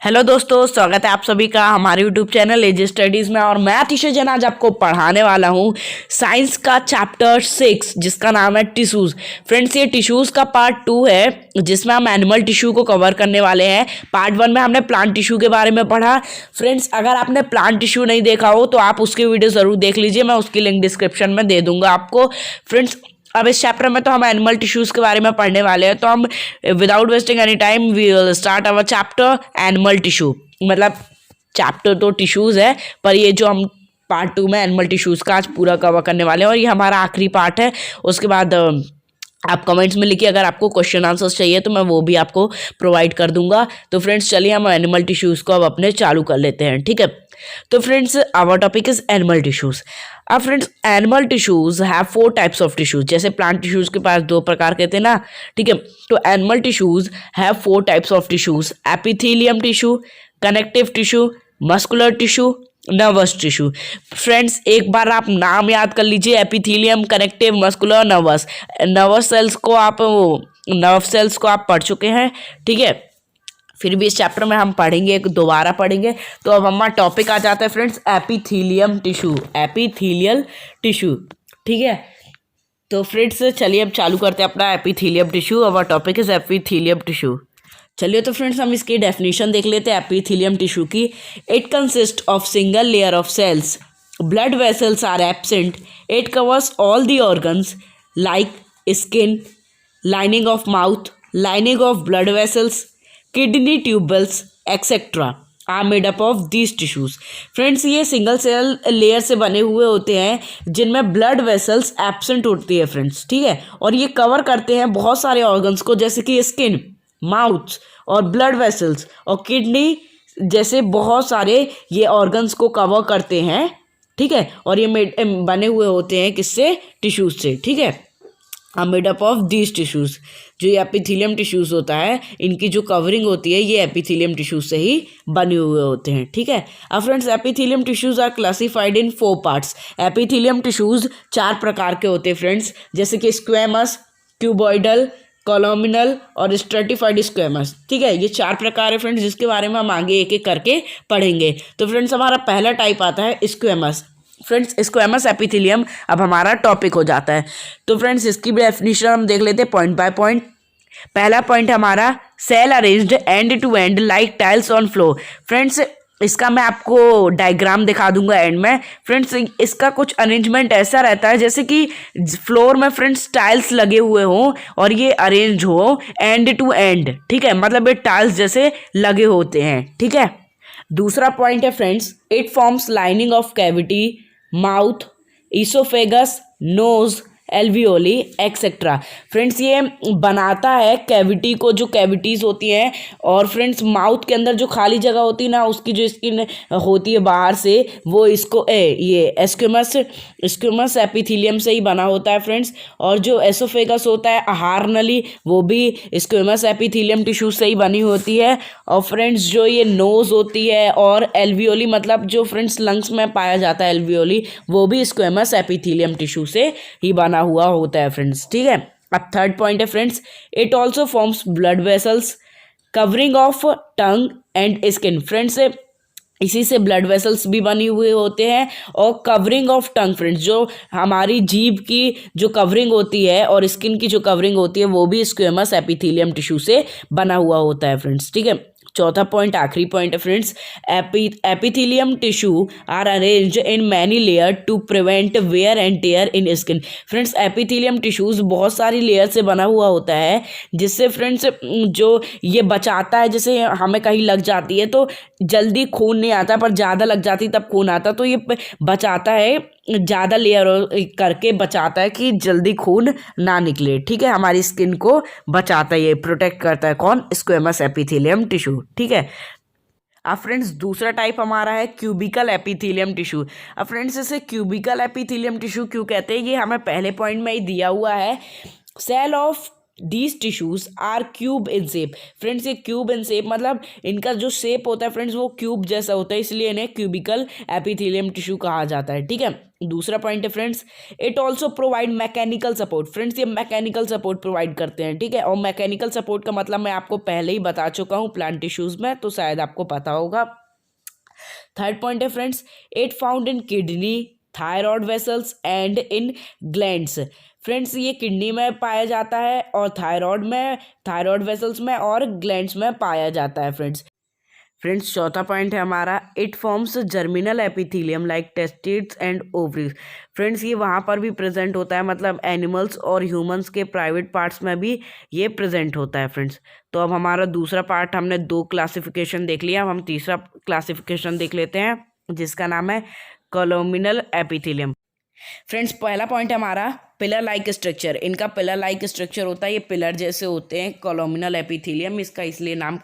Hello दोस्तों, स्वागत है आप सभी का हमारे यूट्यूब चैनल एजे स्टडीज़ में। और मैं अतिशय जैन आज आपको पढ़ाने वाला हूँ साइंस का चैप्टर 6 जिसका नाम है टिश्यूज़। फ्रेंड्स, ये टिश्यूज़ का पार्ट 2 है जिसमें हम एनिमल टिश्यू को कवर करने वाले हैं। पार्ट 1 में हमने प्लांट टिश्यू के बारे में पढ़ा। फ्रेंड्स, अगर आपने प्लांट टिश्यू नहीं देखा हो तो आप उसकी वीडियो ज़रूर देख लीजिए, मैं उसकी लिंक डिस्क्रिप्शन में दे दूंगा आपको। फ्रेंड्स, अब इस चैप्टर में तो हम एनिमल टिश्यूज़ के बारे में पढ़ने वाले हैं, तो हम without wasting any time we will start our chapter animal tissue. मतलब चैप्टर तो टिश्यूज़ है, पर ये जो हम पार्ट 2 में एनिमल टिश्यूज़ का आज पूरा कवर करने वाले हैं और ये हमारा आखिरी पार्ट है। उसके बाद आप कमेंट्स में लिखिए, अगर आपको क्वेश्चन आंसर्स चाहिए तो मैं वो भी आपको प्रोवाइड कर दूंगा। तो फ्रेंड्स, चलिए हम एनिमल टिश्यूज़ को अब अपने चालू कर लेते हैं, ठीक है। तो friends, our topic is animal tissues. अब friends, animal tissues have 4 types of tissues. जैसे प्लांट टिश्यूज़ के पास 2 प्रकार के थे ना, ठीक है। तो animal tissues have 4 types of tissues: epithelium tissue, connective tissue, muscular tissue, nervous tissue. Friends, एक बार आप नाम याद कर लीजिए, epithelium, connective, muscular, nervous. Nervous cells को आप नर्व सेल्स को आप पढ़ चुके हैं, ठीक है। फिर भी इस चैप्टर में हम पढ़ेंगे, दोबारा पढ़ेंगे। तो अब हमारा टॉपिक आ जाता है friends epithelium tissue, epithelial tissue, ठीक है। तो फ्रेंड्स, चलिए अब चालू करते हैं अपना epithelium tissue. Our topic is epithelium tissue. चलिए तो फ्रेंड्स, हम इसकी डेफिनेशन देख लेते हैं एपिथेलियम टिश्यू की। It consist of single layer of cells, blood vessels are absent, it covers all the organs like skin, lining of mouth, lining of blood vessels, kidney tubules etcetera are made up of these tissues. Friends, ये single cell layer से बने हुए होते हैं जिनमें blood vessels absent होती है friends, ठीक है। और ये कवर करते हैं बहुत सारे ऑर्गन्स को, जैसे कि स्किन, माउथ और ब्लड वेसल्स और किडनी जैसे बहुत सारे ये ऑर्गन्स को कवर करते हैं, ठीक है। और ये बने हुए होते हैं किससे? टिश्यूज से, ठीक है। Are made up of these tissues. जो ये एपिथेलियम टिश्यूज़ होता है, इनकी जो कवरिंग होती है ये एपिथेलियम टिश्यूज से ही बने हुए होते हैं, ठीक है। अब friends, epithelium tissues are classified in 4 parts. Epithelium tissues 4 प्रकार के होते हैं फ्रेंड्स, जैसे कि स्क्वेमस, क्यूबॉइडल, कॉलोमिनल और स्ट्रेटिफाइड स्क्वेमस, ठीक है। ये 4 प्रकार है फ्रेंड्स, जिसके बारे में हम आगे एक एक करके पढ़ेंगे। तो फ्रेंड्स, हमारा पहला टाइप आता है स्क्वेमस। फ्रेंड्स, स्क्वेमस एपिथेलियम अब हमारा टॉपिक हो जाता है। तो फ्रेंड्स, इसकी भी डेफिनेशन हम देख लेते हैं पॉइंट बाय पॉइंट। पहला पॉइंट हमारा, cell arranged end to end like tiles on floor. Friends, इसका मैं आपको डायग्राम दिखा दूंगा एंड में। फ्रेंड्स, इसका कुछ अरेंजमेंट ऐसा रहता है जैसे कि फ्लोर में फ्रेंड्स टाइल्स लगे हुए हों और ये अरेंज हो एंड टू एंड, ठीक है। मतलब ये टाइल्स जैसे लगे होते हैं, ठीक है। दूसरा पॉइंट है friends, it forms lining of cavity, mouth, oesophagus, nose, alveoli etcetera. Friends, ये बनाता है कैविटी को, जो कैविटीज़ होती हैं, और फ्रेंड्स माउथ के अंदर जो खाली जगह होती है ना, उसकी जो स्किन होती है बाहर से, वो इसको ये स्क्विमस एपिथेलियम से ही बना होता है फ्रेंड्स। और जो एसोफेगस होता है, आहार नली, वो भी स्क्विमस एपिथेलियम टिश्यू से ही बनी होती है। और फ्रेंड्स, जो ये नोज़ होती है और एल्वियोली, मतलब जो फ्रेंड्स लंग्स में पाया जाता है एल्वियोली, वो भी स्क्विमस एपिथेलियम टिश्यू से ही बना हुआ होता है फ्रेंड्स, ठीक है। अब थर्ड पॉइंट है friends, it also forms blood vessels, covering of tongue and skin. Friends, इसी से ब्लड वेसल्स भी बनी हुए होते हैं और कवरिंग ऑफ टंग, फ्रेंड्स जो हमारी जीभ की जो कवरिंग होती है और स्किन की जो कवरिंग होती है, वो भी स्क्वेमस एपिथेलियम टिश्यू से बना हुआ होता है फ्रेंड्स, ठीक है। चौथा पॉइंट, आखिरी पॉइंट है friends, epithelium tissue are arranged in many layer to prevent wear and tear in skin. Friends, epithelium tissues बहुत सारी लेयर से बना हुआ होता है, जिससे फ्रेंड्स जो ये बचाता है, जैसे हमें कहीं लग जाती है तो जल्दी खून नहीं आता, पर ज़्यादा लग जाती तब खून आता, तो ये बचाता है, ज़्यादा लेयर करके बचाता है कि जल्दी खून ना निकले, ठीक है। हमारी स्किन को बचाता है, ये प्रोटेक्ट करता है। कौन? स्क्वेमस एपिथेलियम टिश्यू, ठीक है। अब फ्रेंड्स, दूसरा टाइप हमारा है क्यूबिकल एपिथेलियम टिश्यू। अब फ्रेंड्स, इसे क्यूबिकल एपिथेलियम टिश्यू क्यों कहते हैं, ये हमें पहले पॉइंट में ही दिया हुआ है। Cell of these tissues are cube in shape. Friends ये क्यूब इन शेप मतलब इनका जो शेप होता है फ्रेंड्स वो क्यूब जैसा होता है, इसलिए इन्हें क्यूबिकल एपिथेलियम टिश्यू कहा जाता है। ठीक है, दूसरा पॉइंट है friends, it also provide mechanical support. Friends ये मैकेनिकल सपोर्ट प्रोवाइड करते हैं। ठीक है, और मैकेनिकल सपोर्ट का मतलब मैं आपको पहले ही बता चुका हूँ प्लांट टिश्यूज में, तो शायद आपको पता होगा। थर्ड पॉइंट है friends, it found in kidney, thyroid vessels and in glands. Friends ये किडनी में पाया जाता है और थायरॉयड वेसल्स में और ग्लैंड्स में पाया जाता है। फ्रेंड्स चौथा पॉइंट है हमारा, it forms germinal epithelium like testes and ovaries. Friends ये वहाँ पर भी प्रेजेंट होता है, मतलब एनिमल्स और ह्यूमंस के प्राइवेट पार्ट्स में भी ये प्रेजेंट होता है। फ्रेंड्स तो अब हमारा दूसरा पार्ट, हमने 2 क्लासिफिकेशन देख लिया, अब हम तीसरा क्लासिफिकेशन देख लेते हैं जिसका नाम है कोलोमिनल एपिथेलियम। फ्रेंड्स पहला पॉइंट है हमारा पिलर लाइक स्ट्रक्चर। इनका पिलर लाइक स्ट्रक्चर होता है, ये पिलर जैसे होते हैं कोलोमिनल एपिथेलियम, इसका इसलिए नाम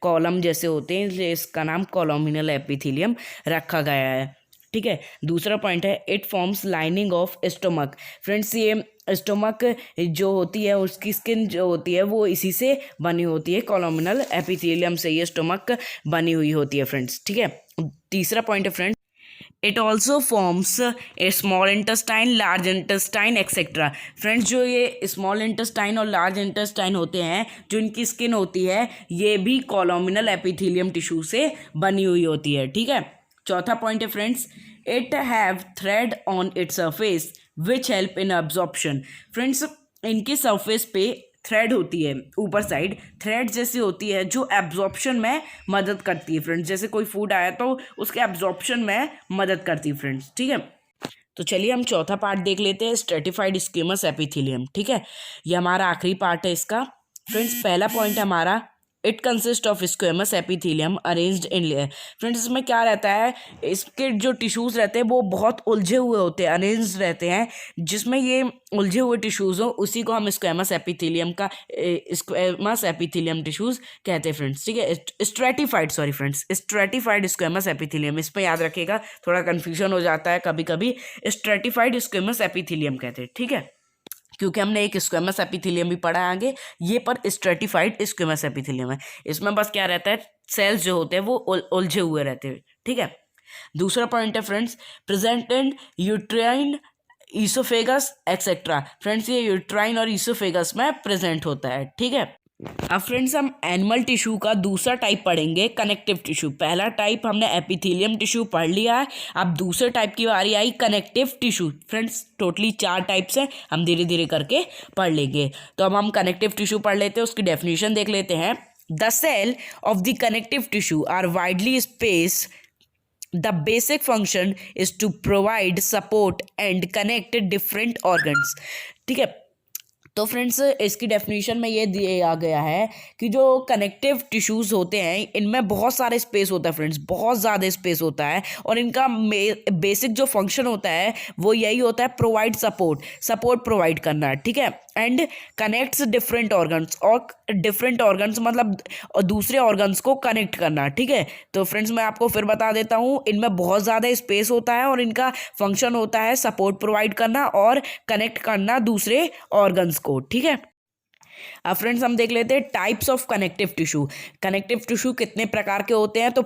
कॉलम जैसे होते हैं इसलिए इसका नाम कोलोमिनल एपिथेलियम रखा गया है। ठीक है, दूसरा पॉइंट है, it forms lining of stomach. Friends ये स्टोमक जो होती है उसकी स्किन जो होती है वो इसी से बनी होती है, कोलोमिनल एपिथेलियम से ये स्टोमक बनी हुई होती है। फ्रेंड्स ठीक है, तीसरा पॉइंट है friends, it also forms a small intestine, large intestine etcetera. Friends जो ये स्मॉल इंटेस्टाइन और लार्ज इंटेस्टाइन होते हैं, जो इनकी स्किन होती है, ये भी कोलोमिनल एपिथेलियम टिश्यू से बनी हुई होती है। ठीक है, चौथा पॉइंट है friends, it have thread on its surface which help in absorption. Friends इनके सरफेस पे थ्रेड होती है, ऊपर साइड थ्रेड जैसी होती है जो एब्जॉर्प्शन में मदद करती है। फ्रेंड्स जैसे कोई फूड आया तो उसके एब्जॉर्प्शन में मदद करती है। फ्रेंड्स ठीक है, तो चलिए हम चौथा पार्ट देख लेते हैं, स्ट्रेटिफाइड स्क्विमस एपिथेलियम। ठीक है, ये हमारा आखिरी पार्ट है इसका। फ्रेंड्स पहला पॉइंट है हमारा, it consist of squamous epithelium arranged in layer. Friends इसमें क्या रहता है, इसके जो टिश्यूज़ रहते हैं वो बहुत उलझे हुए होते हैं, अरेंज्ड रहते हैं, जिसमें ये उलझे हुए टिश्यूज़ हो उसी को हम स्क्वेमस एपिथेलियम टिश्यूज़ कहते हैं। फ्रेंड्स ठीक है, स्ट्रेटिफाइड स्क्वेमस एपिथेलियम, इस पर याद रखिएगा, थोड़ा कन्फ्यूजन हो जाता है कभी कभी, स्ट्रेटिफाइड स्क्वेमस एपिथेलियम कहते हैं। ठीक है, क्योंकि हमने एक स्क्वेमस एपिथेलियम भी पढ़ा है आगे, ये पर स्ट्रेटिफाइड स्क्वेमस एपिथेलियम है। इसमें बस क्या रहता है, सेल्स जो होते हैं वो उलझे हुए रहते हैं। ठीक है, दूसरा पॉइंट है friends, present in uterine, oesophagus etcetera. Friends ये यूट्राइन और ईसोफेगस में प्रेजेंट होता है। ठीक है, अब फ्रेंड्स हम एनिमल टिश्यू का दूसरा टाइप पढ़ेंगे, कनेक्टिव टिश्यू। पहला टाइप हमने एपिथेलियम टिश्यू पढ़ लिया है, अब दूसरे टाइप की बारी आई connective tissue. Friends totally 4 types हैं, हम धीरे धीरे करके पढ़ लेंगे। तो अब हम कनेक्टिव टिश्यू पढ़ लेते हैं, उसकी डेफिनेशन देख लेते हैं। The cell of the connective tissue are widely space. The basic function is to provide support and connect different organs. ठीक है, तो फ्रेंड्स इसकी डेफिनेशन में ये दिया गया है कि जो कनेक्टिव टिश्यूज़ होते हैं इनमें बहुत सारे स्पेस होता है। फ्रेंड्स बहुत ज़्यादा स्पेस होता है और इनका बेसिक जो फंक्शन होता है वो यही होता है, प्रोवाइड सपोर्ट प्रोवाइड करना। ठीक है, एंड कनेक्ट्स डिफरेंट ऑर्गन्स, और डिफरेंट ऑर्गन्स मतलब दूसरे ऑर्गन्स को कनेक्ट करना। ठीक है, तो फ्रेंड्स मैं आपको फिर बता देता हूँ, इनमें बहुत ज़्यादा स्पेस होता है और इनका फंक्शन होता है सपोर्ट प्रोवाइड करना और कनेक्ट करना दूसरे ऑर्गन्स को। ठीक है, अब फ्रेंड्स हम देख लेते हैं types of connective tissue. Connective tissue कितने प्रकार के होते हैं, तो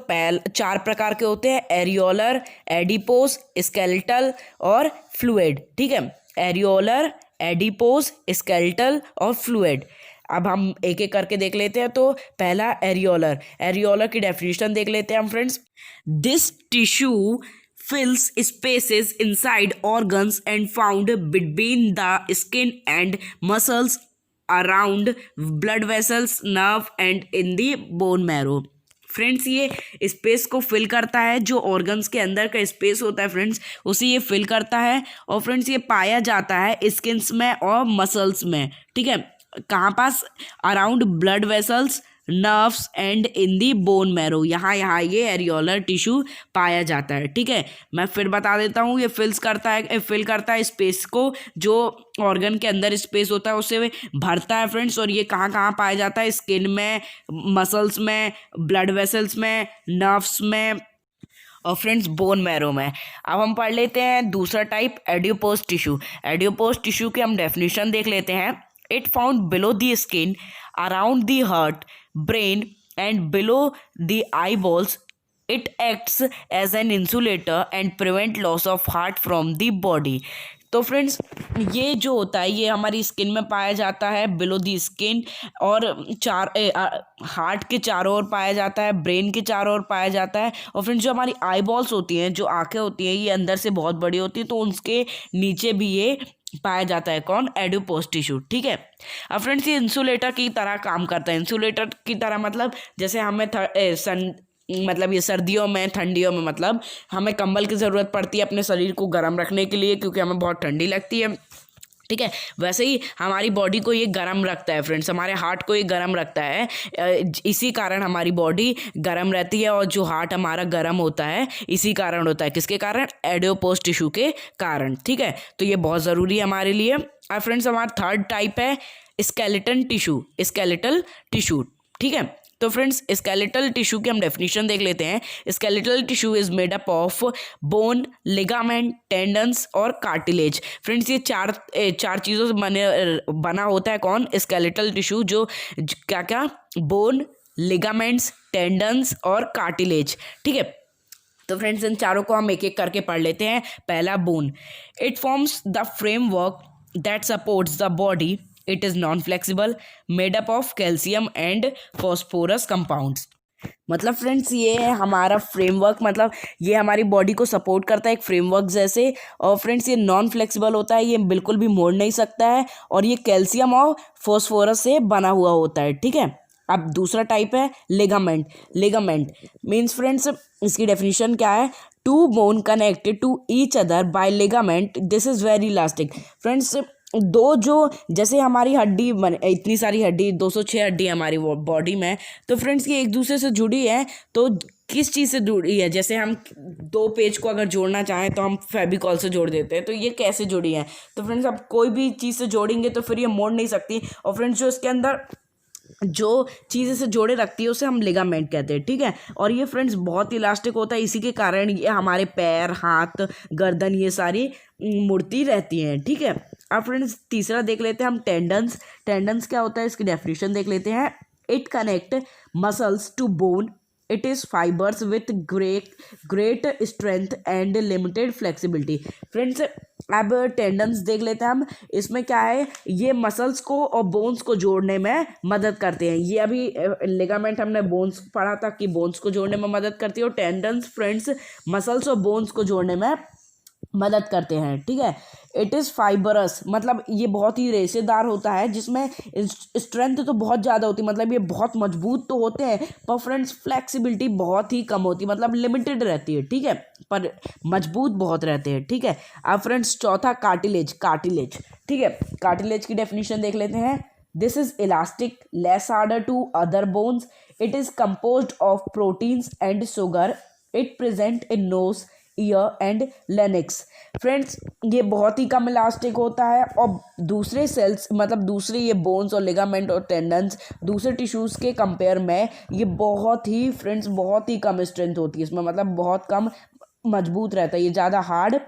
4 प्रकार के होते हैं, एरियोलर, एडिपोस, स्केलेटल और फ्लूइड। ठीक है, एरियोलर, एडिपोस, स्केलेटल और फ्लूइड। अब हम एक एक करके देख लेते हैं। तो पहला एरियोलर की डेफिनेशन देख लेते हैं हम friends. This tissue fills spaces inside organs and found between the skin and muscles, around blood vessels, nerve and in the bone marrow. Friends ये स्पेस को फिल करता है, जो ऑर्गन्स के अंदर का स्पेस होता है फ्रेंड्स उसे ये फिल करता है। और फ्रेंड्स ये पाया जाता है स्किन्स में और मसल्स में। ठीक है, कहाँ पास, around blood vessels, nerves and in the bone marrow, यहाँ ये एरियोलर टिश्यू पाया जाता है। ठीक है, मैं फिर बता देता हूँ, ये फिल करता है स्पेस को, जो ऑर्गन के अंदर स्पेस होता है उसे भरता है फ्रेंड्स। और ये कहाँ पाया जाता है, स्किन में, मसल्स में, ब्लड वेसल्स में, नर्व्स में और फ्रेंड्स बोन मैरो में। अब हम पढ़ लेते हैं दूसरा type, adipose tissue. Adipose tissue के हम डेफिनेशन देख लेते हैं। It found below the skin, around the heart, brain, and below the eyeballs. It acts as an insulator and prevent loss of heart from the body. तो friends, ये जो होता है ये हमारी स्किन में पाया जाता है, बिलो दी स्किन, और हार्ट के चारों ओर पाया जाता है, ब्रेन के चारों ओर पाया जाता है। और फ्रेंड्स, जो हमारी आई बॉल्स होती हैं, जो आंखें होती हैं, ये अंदर से बहुत बड़ी होती है, तो उसके नीचे भी ये पाया जाता है। कौन? Adipose tissue. ठीक है। अब फ्रेंड्स, ये इंसुलेटर की तरह काम करता है। इंसुलेटर की तरह मतलब जैसे हमें मतलब ये सर्दियों में, ठंडियों में मतलब हमें कंबल की ज़रूरत पड़ती है अपने शरीर को गर्म रखने के लिए, क्योंकि हमें बहुत ठंडी लगती है। ठीक है, वैसे ही हमारी बॉडी को ये गर्म रखता है फ्रेंड्स, हमारे हार्ट को ये गर्म रखता है। इसी कारण हमारी बॉडी गर्म रहती है, और जो हार्ट हमारा गर्म होता है इसी कारण होता है। किसके कारण? एडिपोज टिश्यू के कारण। ठीक है, तो ये बहुत ज़रूरी है हमारे लिए। अब फ्रेंड्स, हमारा थर्ड टाइप है स्केलेटल टिश्यू। Skeletal tissue. ठीक है, तो फ्रेंड्स, स्केलेटल टिश्यू की हम डेफिनेशन देख लेते हैं। Skeletal tissue is made up of bone, ligament, tendons और कार्टिलेज। फ्रेंड्स, ये चार चीज़ों से बना होता है। कौन? स्केलेटल टिश्यू, जो क्या क्या? बोन, लिगामेंट्स, टेंडन्स और कार्टिलेज। ठीक है, तो फ्रेंड्स, इन चारों को हम एक एक करके पढ़ लेते हैं। पहला, bone. It forms the framework that supports the body. It is non-flexible, made up of calcium and phosphorus compounds. मतलब फ्रेंड्स, ये है हमारा फ्रेमवर्क, मतलब ये हमारी बॉडी को सपोर्ट करता है एक फ्रेमवर्क जैसे। और फ्रेंड्स, ये नॉन फ्लेक्सिबल होता है, ये बिल्कुल भी मोड़ नहीं सकता है, और ये कैल्शियम और फॉस्फोरस से बना हुआ होता है। ठीक है। अब दूसरा टाइप है लिगामेंट। लिगामेंट मीन्स फ्रेंड्स, इसकी डेफिनेशन क्या है? Two bone connected to each other by ligament, this is very elastic. Friends, दो जो जैसे हमारी हड्डी इतनी सारी हड्डी, 206 हड्डी हमारी बॉडी में, तो फ्रेंड्स ये एक दूसरे से जुड़ी है। तो किस चीज़ से जुड़ी है? जैसे हम दो पेज को अगर जोड़ना चाहें तो हम फेविकॉल से जोड़ देते हैं। तो ये कैसे जुड़ी है? तो फ्रेंड्स, अब कोई भी चीज़ से जोड़ेंगे तो फिर ये मोड़ नहीं सकती। और फ्रेंड्स, जो इसके अंदर जो चीज़ इसे जोड़े रखती है उसे हम लिगामेंट कहते हैं। ठीक है, और ये फ्रेंड्स बहुत इलास्टिक होता है, इसी के कारण ये हमारे पैर, हाथ, गर्दन ये सारी मुड़ती रहती हैं। ठीक है। अब फ्रेंड्स, तीसरा देख लेते हैं हम टेंडन्स। टेंडन्स क्या होता है? इसकी डेफिनेशन देख लेते हैं। It connect muscles to bone. It is fibres with great strength and limited flexibility. Friends, अब टेंडन्स देख लेते हैं हम। इसमें क्या है? ये मसल्स को और बोन्स को जोड़ने में मदद करते हैं। ये अभी लिगामेंट हमने बोन्स पढ़ा था कि बोन्स को जोड़ने में मदद करती है, और टेंडन्स फ्रेंड्स मसल्स और बोन्स को जोड़ने में मदद करते हैं। ठीक है। इट इज़ फाइबरस, मतलब ये बहुत ही रेशेदार होता है, जिसमें स्ट्रेंथ तो बहुत ज़्यादा होती है, मतलब ये बहुत मजबूत तो होते हैं, पर फ्रेंड्स फ्लेक्सिबिलिटी बहुत ही कम होती है, मतलब लिमिटेड रहती है। ठीक है, पर मजबूत बहुत रहते हैं। ठीक है। अब फ्रेंड्स, चौथा कार्टिलेज। कार्टिलेज, ठीक है, कार्टिलेज की डेफिनेशन देख लेते हैं। This is elastic, less harder to other bones. It is composed of proteins and sugar. It present in nose, ear and larynx. Friends, ये बहुत ही कम इलास्टिक होता है, और दूसरे सेल्स मतलब दूसरे ये बोन्स और लिगामेंट और टेंडन्स दूसरे टिश्यूज़ के कंपेयर में ये बहुत ही फ्रेंड्स बहुत ही कम स्ट्रेंथ होती है इसमें, मतलब बहुत कम मजबूत रहता है, ये ज़्यादा हार्ड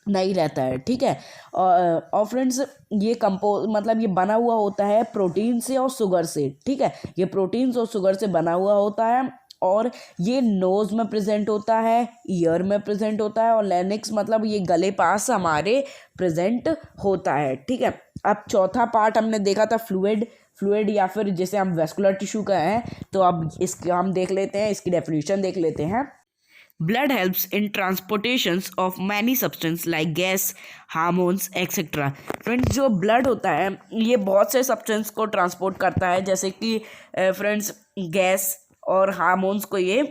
नहीं रहता है। ठीक है। और फ्रेंड्स, ये मतलब ये बना हुआ होता है प्रोटीन से और शुगर से। ठीक है, ये प्रोटीन्स और शुगर से बना हुआ होता है, और ये नोज़ में प्रेजेंट होता है, ईयर में प्रेजेंट होता है, और लेनिक्स मतलब ये गले पास हमारे प्रेजेंट होता है। ठीक है। अब चौथा पार्ट हमने देखा था फ्लूइड या फिर जैसे हम वेस्कुलर टिश्यू का है, तो अब इसका हम देख लेते हैं, इसकी डेफिनेशन देख लेते हैं। Blood helps in transportations of many substances like gas, hormones, etc. Friends, जो ब्लड होता है ये बहुत से सब्सटेंस को ट्रांसपोर्ट करता है, जैसे कि फ्रेंड्स गैस और हार्मोन्स को ये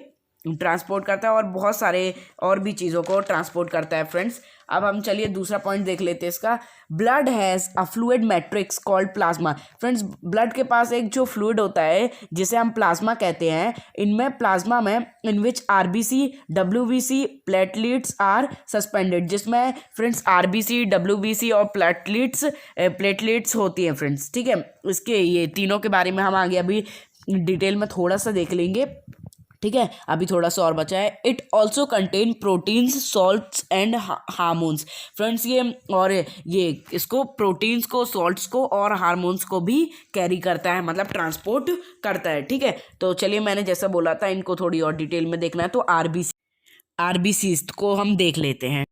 ट्रांसपोर्ट करता है, और बहुत सारे और भी चीज़ों को ट्रांसपोर्ट करता है। फ्रेंड्स, अब हम चलिए दूसरा पॉइंट देख लेते हैं इसका। Blood has a fluid matrix called plasma. Friends, blood के पास एक जो फ्लूइड होता है जिसे हम प्लाज्मा कहते हैं, इनमें प्लाज्मा में in which RBC, WBC, platelets are suspended, जिसमें फ्रेंड्स RBC, WBC और प्लेटलेट्स होती हैं फ्रेंड्स। ठीक है, इसके ये तीनों के बारे में हम आगे अभी डिटेल में थोड़ा सा देख लेंगे। ठीक है, अभी थोड़ा सा और बचा है। It also contain proteins, salts and hormones. Friends ये इसको प्रोटीन्स को, सॉल्ट्स को और हार्मोन्स को भी कैरी करता है, मतलब ट्रांसपोर्ट करता है। ठीक है, तो चलिए, मैंने जैसा बोला था इनको थोड़ी और डिटेल में देखना है, तो आरबीसीज को हम देख लेते हैं।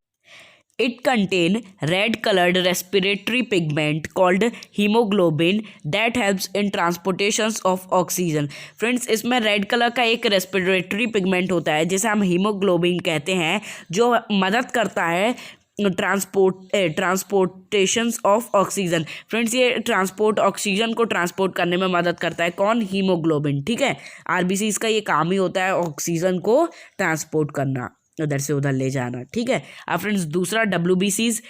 It contain red colored respiratory pigment called hemoglobin that helps in transportations of oxygen. Friends, इसमें रेड कलर का एक रेस्पिरेटरी पिगमेंट होता है जिसे हम हीमोग्लोबिन कहते हैं, जो मदद करता है ट्रांसपोर्टेशंस ऑफ ऑक्सीजन। फ्रेंड्स, ये ऑक्सीजन को ट्रांसपोर्ट करने में मदद करता है। कौन? हीमोग्लोबिन। ठीक है, आरबीसी इसका ये काम ही होता है ऑक्सीजन को ट्रांसपोर्ट करना, उधर से उधर ले जाना। ठीक है, अब फ्रेंड्स दूसरा WBCs,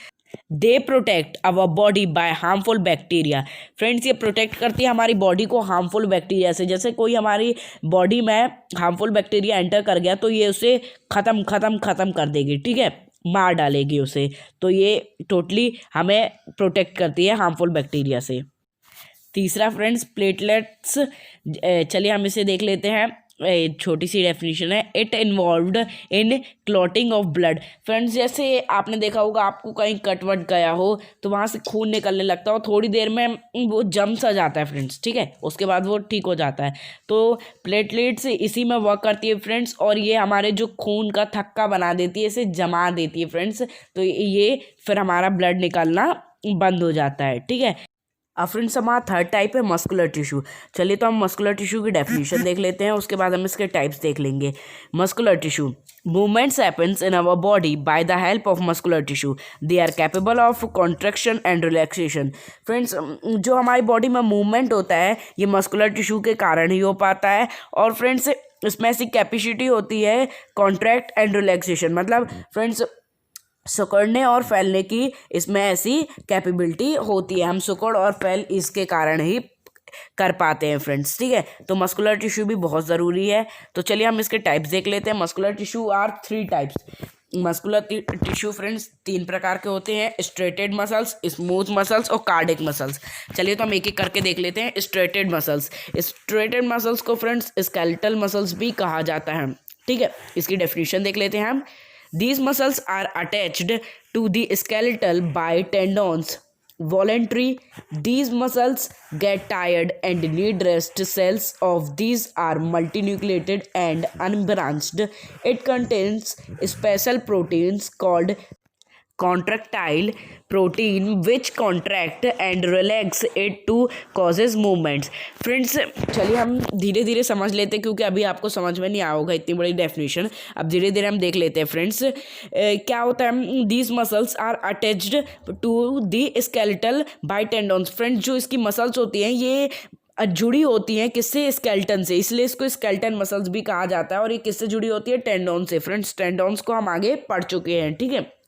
they protect our body by harmful bacteria. Friends, ये प्रोटेक्ट करती है हमारी बॉडी को हार्मफुल बैक्टीरिया से। जैसे कोई हमारी बॉडी में हार्मफुल बैक्टीरिया एंटर कर गया तो ये उसे ख़त्म कर देगी। ठीक है, मार डालेगी उसे। तो ये टोटली हमें प्रोटेक्ट करती है हार्मफुल बैक्टीरिया से। तीसरा फ्रेंड्स, प्लेटलेट्स। चलिए हम इसे देख लेते हैं। छोटी सी डेफिनेशन है। It involved in clotting of blood. Friends, जैसे आपने देखा होगा, आपको कहीं कट वट गया हो तो वहाँ से खून निकलने लगता हो, थोड़ी देर में वो जम सा जाता है फ्रेंड्स। ठीक है, उसके बाद वो ठीक हो जाता है। तो प्लेटलेट्स इसी में वर्क करती है फ्रेंड्स, और ये हमारे जो खून का थक्का बना देती है, इसे जमा देती है फ्रेंड्स। तो ये फिर हमारा ब्लड निकलना बंद हो जाता है। ठीक है, अब फ्रेंड्स हमारा थर्ड टाइप है मस्कुलर टिश्यू। चलिए, तो हम मस्कुलर टिश्यू की डेफिनेशन देख लेते हैं, उसके बाद हम इसके टाइप्स देख लेंगे। Muscular tissue, movements happens in our body by the help of muscular tissue. They are capable of contraction and relaxation. Friends, जो हमारी बॉडी में मूवमेंट होता है ये मस्कुलर टिश्यू के कारण ही हो पाता है। और फ्रेंड्स, इसमें ऐसी कैपेसिटी होती है कॉन्ट्रैक्ट एंड रिलैक्सेशन, मतलब फ्रेंड्स सिकुड़ने और फैलने की इसमें ऐसी कैपेबिलिटी होती है। हम सिकुड़ और फैल इसके कारण ही कर पाते हैं फ्रेंड्स। ठीक है, तो मस्कुलर टिश्यू भी बहुत ज़रूरी है। तो चलिए हम इसके टाइप्स देख लेते हैं। Muscular tissue are 3 types. Muscular tissue friends 3 प्रकार के होते हैं, स्ट्रेटेड मसल्स, स्मूथ मसल्स और कार्डिक मसल्स। चलिए, तो हम एक एक करके देख लेते हैं। स्ट्रेटेड मसल्स को फ्रेंड्स स्केलेटल मसल्स भी कहा जाता है। ठीक है, इसकी डेफिनेशन देख लेते हैं हम। These muscles are attached to the skeletal by tendons. Voluntary, these muscles get tired and need rest. Cells of these are multinucleated and unbranched. It contains special proteins called contractile protein which contract and relax it to causes movements. Friends, चलिए हम धीरे धीरे समझ लेते हैं, क्योंकि अभी आपको समझ में नहीं आया होगा इतनी बड़ी डेफिनेशन। अब धीरे धीरे हम देख लेते हैं फ्रेंड्स क्या होता है। These muscles are attached to the skeletal by tendons. Friends, जो इसकी मसल्स होती हैं ये जुड़ी होती हैं किससे? स्केलेटन से, इसलिए इसको स्केलेटन मसल्स भी कहा जाता है। और ये किससे जुड़ी होती है? टेंडोन से। फ्रेंड्स, टेंडोन्स को हम आगे पढ़ चुके हैं। ठीक है,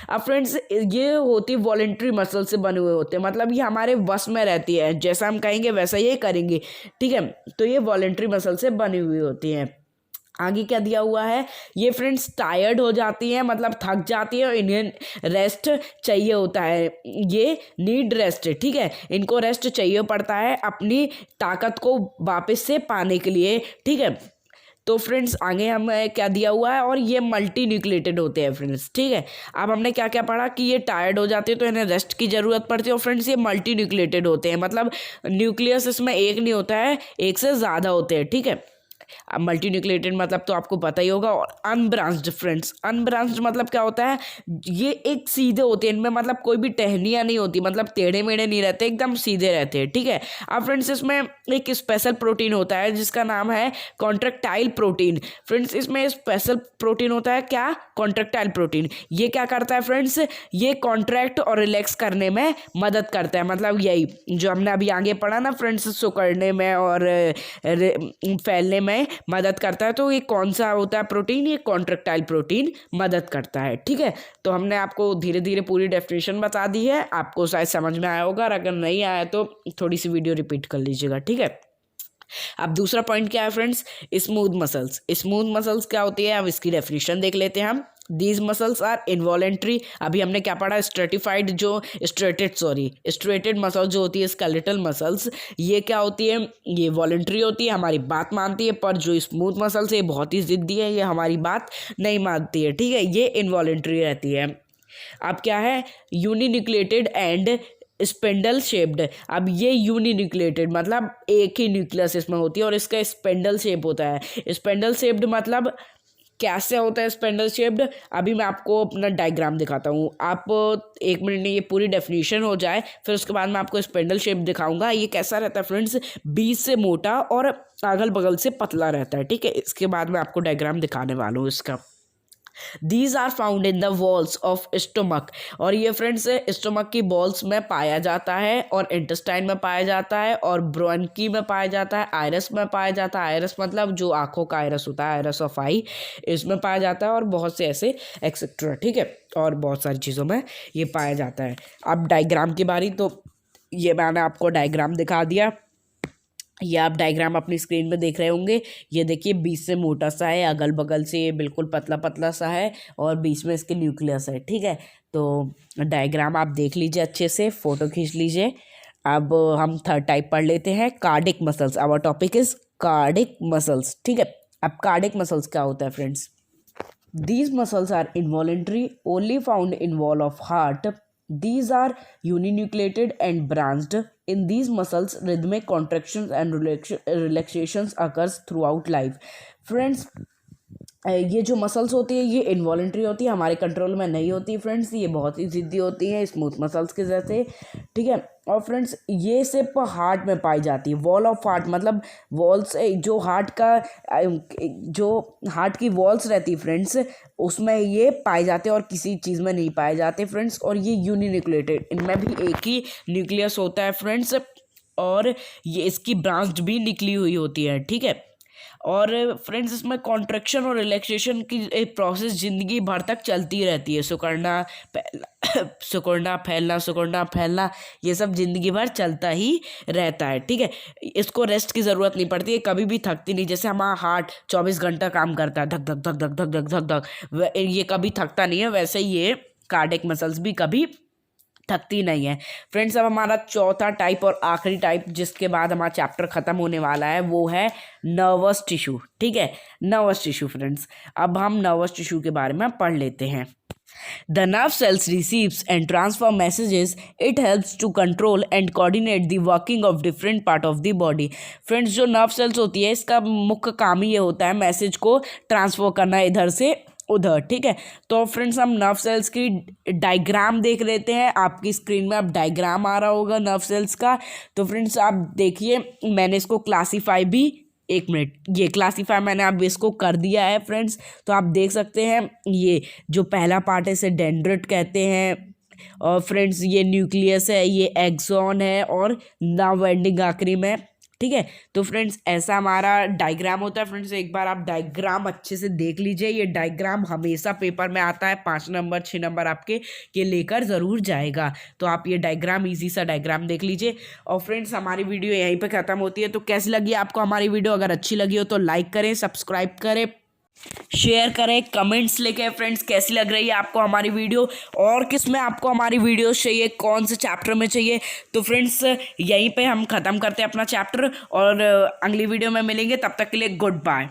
अब फ्रेंड्स ये होती है वॉलेंट्री मसल से बने हुए होते हैं, मतलब ये हमारे वश में रहती है, जैसा हम कहेंगे वैसा ये करेंगे। ठीक है, तो ये वॉलेंट्री मसल से बनी हुई होती हैं। आगे क्या दिया हुआ है, ये फ्रेंड्स टायर्ड हो जाती हैं, मतलब थक जाती है और इन्हें रेस्ट चाहिए होता है। ये नीड रेस्ट। ठीक है, इनको रेस्ट चाहिए पड़ता है अपनी ताकत को वापस से पाने के लिए। ठीक है, तो फ्रेंड्स आगे हम क्या दिया हुआ है, और ये मल्टी न्यूक्लिएटेड होते हैं फ्रेंड्स। ठीक है, अब हमने क्या क्या पढ़ा कि ये टायर्ड हो जाते हैं तो इन्हें रेस्ट की ज़रूरत पड़ती है। और फ्रेंड्स ये मल्टी न्यूक्लिएटेड होते हैं, मतलब न्यूक्लियस इसमें एक नहीं होता है, एक से ज़्यादा होते हैं। ठीक है, अब मल्टी न्यूक्लिएटेड मतलब तो आपको पता ही होगा। और अनब्रांच्ड फ्रेंड्स, अनब्रांच्ड मतलब क्या होता है, ये एक सीधे होते हैं, इनमें मतलब कोई भी टहनियाँ नहीं होती, मतलब टेढ़े मेढ़े नहीं रहते, एकदम सीधे रहते हैं। ठीक है, अब फ्रेंड्स इसमें एक स्पेशल प्रोटीन होता है जिसका नाम है कॉन्ट्रैक्टाइल प्रोटीन। फ्रेंड्स इसमें स्पेशल प्रोटीन होता है क्या? Contractile protein. ये क्या करता है फ्रेंड्स, ये कॉन्ट्रैक्ट और रिलैक्स करने में मदद करता है। मतलब यही जो हमने अभी आगे पढ़ा ना फ्रेंड्स, सिकुड़ने में और फैलने में मदद करता है। तो ये कौन सा होता है प्रोटीन? ये कॉन्ट्रैक्टाइल प्रोटीन मदद करता है। ठीक है, तो हमने आपको धीरे धीरे पूरी डेफिनेशन बता दी है, आपको शायद समझ में आया होगा, और अगर नहीं आया तो थोड़ी सी वीडियो रिपीट कर लीजिएगा। ठीक है, अब दूसरा पॉइंट क्या है friends, smooth muscles. Smooth muscles क्या होती है, अब इसकी डेफिनेशन देख लेते हैं हम। These muscles are involuntary. अभी हमने क्या पढ़ा, स्ट्रेटेड मसल्स जो होती है स्केलेटल मसल्स, ये क्या होती है, ये वॉलेंट्री होती है, हमारी बात मानती है। पर जो स्मूथ मसल्स है ये बहुत ही जिद्दी है, ये हमारी बात नहीं मानती है, ठीक है, ये इनवॉलेंट्री रहती है। अब क्या है, यूनिन्यूक्लिएटेड एंड स्पेंडल शेप्ड। अब ये यूनिन्यूक्लिएटेड मतलब एक ही न्यूक्लियस इसमें होती है और इसका स्पेंडल शेप होता है। स्पेंडल शेप्ड मतलब कैसे होता है स्पेंडल शेप्ड, अभी मैं आपको अपना डायग्राम दिखाता हूँ। आप 1 मिनट में ये पूरी डेफिनेशन हो जाए, फिर उसके बाद मैं आपको स्पेंडल शेप दिखाऊंगा। ये कैसा रहता है फ्रेंड्स, बीच से मोटा और अगल बगल से पतला रहता है, ठीक है। इसके बाद मैं आपको डायग्राम दिखाने वाला हूँ इसका। These are found in the walls of stomach, और ये फ्रेंड्स स्टोमक की बॉल्स में पाया जाता है और इंटेस्टाइन में पाया जाता है और ब्रोंकी में पाया जाता है, आयरस में पाया जाता है। आयरस मतलब जो आंखों का आयरस होता है, आयरस ऑफ आई, इसमें पाया जाता है और बहुत से ऐसे एक्सेट्रा, ठीक है, और बहुत सारी चीज़ों में ये पाया जाता है। अब डायग्राम की बारी, तो ये मैंने आपको डायग्राम दिखा दिया। ये आप डायग्राम अपनी स्क्रीन में देख रहे होंगे। ये देखिए बीच से मोटा सा है, अगल बगल से ये बिल्कुल पतला पतला सा है और बीच में इसके न्यूक्लियस है, ठीक है। तो डायग्राम आप देख लीजिए अच्छे से, फोटो खींच लीजिए। अब हम थर्ड टाइप पढ़ लेते हैं, cardiac muscles. Our topic is cardiac muscles, ठीक है। अब कार्डिक मसल्स क्या होता है friends, these muscles are involuntary, only found in wall of heart. These are uninucleated and branched. In these muscles, rhythmic contractions and relaxations occurs throughout life. Friends, ये जो muscles होती है ये इनवॉलेंट्री होती है, हमारे कंट्रोल में नहीं होती फ्रेंड्स। ये बहुत ही ज़िद्दी होती है, स्मूथ मसल्स के जैसे, ठीक है। और फ्रेंड्स ये सिर्फ हार्ट में पाई जाती है। वॉल ऑफ हार्ट मतलब वॉल्स, जो हार्ट का जो हार्ट की वॉल्स रहती है फ्रेंड्स, उसमें ये पाए जाते हैं और किसी चीज़ में नहीं पाए जाते फ्रेंड्स। और ये यूनिन्यूक्लिएटेड, इनमें भी एक ही न्यूक्लियस होता है फ्रेंड्स, और ये इसकी ब्रांच भी निकली हुई होती है, ठीक है। और फ्रेंड्स इसमें कॉन्ट्रैक्शन और रिलैक्सेशन की एक प्रोसेस ज़िंदगी भर तक चलती रहती है। सिकुड़ना सिकुड़ना फैलना, सिकुड़ना फैलना, ये सब ज़िंदगी भर चलता ही रहता है, ठीक है। इसको रेस्ट की ज़रूरत नहीं पड़ती है, कभी भी थकती नहीं। जैसे हमारा हार्ट 24 घंटा काम करता है, धक धक धक धक धक धक धक धक, ये कभी थकता नहीं है, वैसे ये कार्डियक मसल्स भी कभी थकती नहीं है फ्रेंड्स। अब हमारा चौथा टाइप और आखिरी टाइप, जिसके बाद हमारा चैप्टर ख़त्म होने वाला है, वो है नर्वस टिश्यू, ठीक है। नर्वस टिश्यू फ्रेंड्स, अब हम नर्वस टिश्यू के बारे में पढ़ लेते हैं। The nerve cells receives and transfer messages. It helps to control and coordinate the working of different part of the body. Friends, जो नर्व सेल्स होती है इसका मुख्य काम ही ये होता है मैसेज को ट्रांसफर करना इधर से उधर, ठीक है। तो फ्रेंड्स हम नर्व सेल्स की डायग्राम देख लेते हैं। आपकी स्क्रीन में अब डायग्राम आ रहा होगा नर्व सेल्स का। तो फ्रेंड्स आप देखिए, मैंने इसको क्लासीफाई भी, 1 मिनट, ये क्लासीफाई मैंने अब इसको कर दिया है फ्रेंड्स। तो आप देख सकते हैं, ये जो पहला पार्ट है इसे डेंड्रिट कहते हैं, और फ्रेंड्स ये न्यूक्लियस है, ये एक्सॉन है, और नर्व एंडिंग आखिरी में, ठीक है। तो फ्रेंड्स ऐसा हमारा डायग्राम होता है फ्रेंड्स। एक बार आप डायग्राम अच्छे से देख लीजिए। ये डायग्राम हमेशा पेपर में आता है, 5 नंबर 6 नंबर आपके ये लेकर ज़रूर जाएगा। तो आप ये डायग्राम, इजी सा डायग्राम देख लीजिए। और फ्रेंड्स हमारी वीडियो यहीं पे ख़त्म होती है। तो कैसी लगी आपको हमारी वीडियो? अगर अच्छी लगी हो तो लाइक करें, सब्सक्राइब करें, शेयर करें, कमेंट्स लेके फ्रेंड्स कैसी लग रही है आपको हमारी वीडियो, और किस में आपको हमारी वीडियोस चाहिए, कौन से चैप्टर में चाहिए। तो फ्रेंड्स यहीं पे हम ख़त्म करते हैं अपना चैप्टर, और अगली वीडियो में मिलेंगे। तब तक के लिए गुड बाय।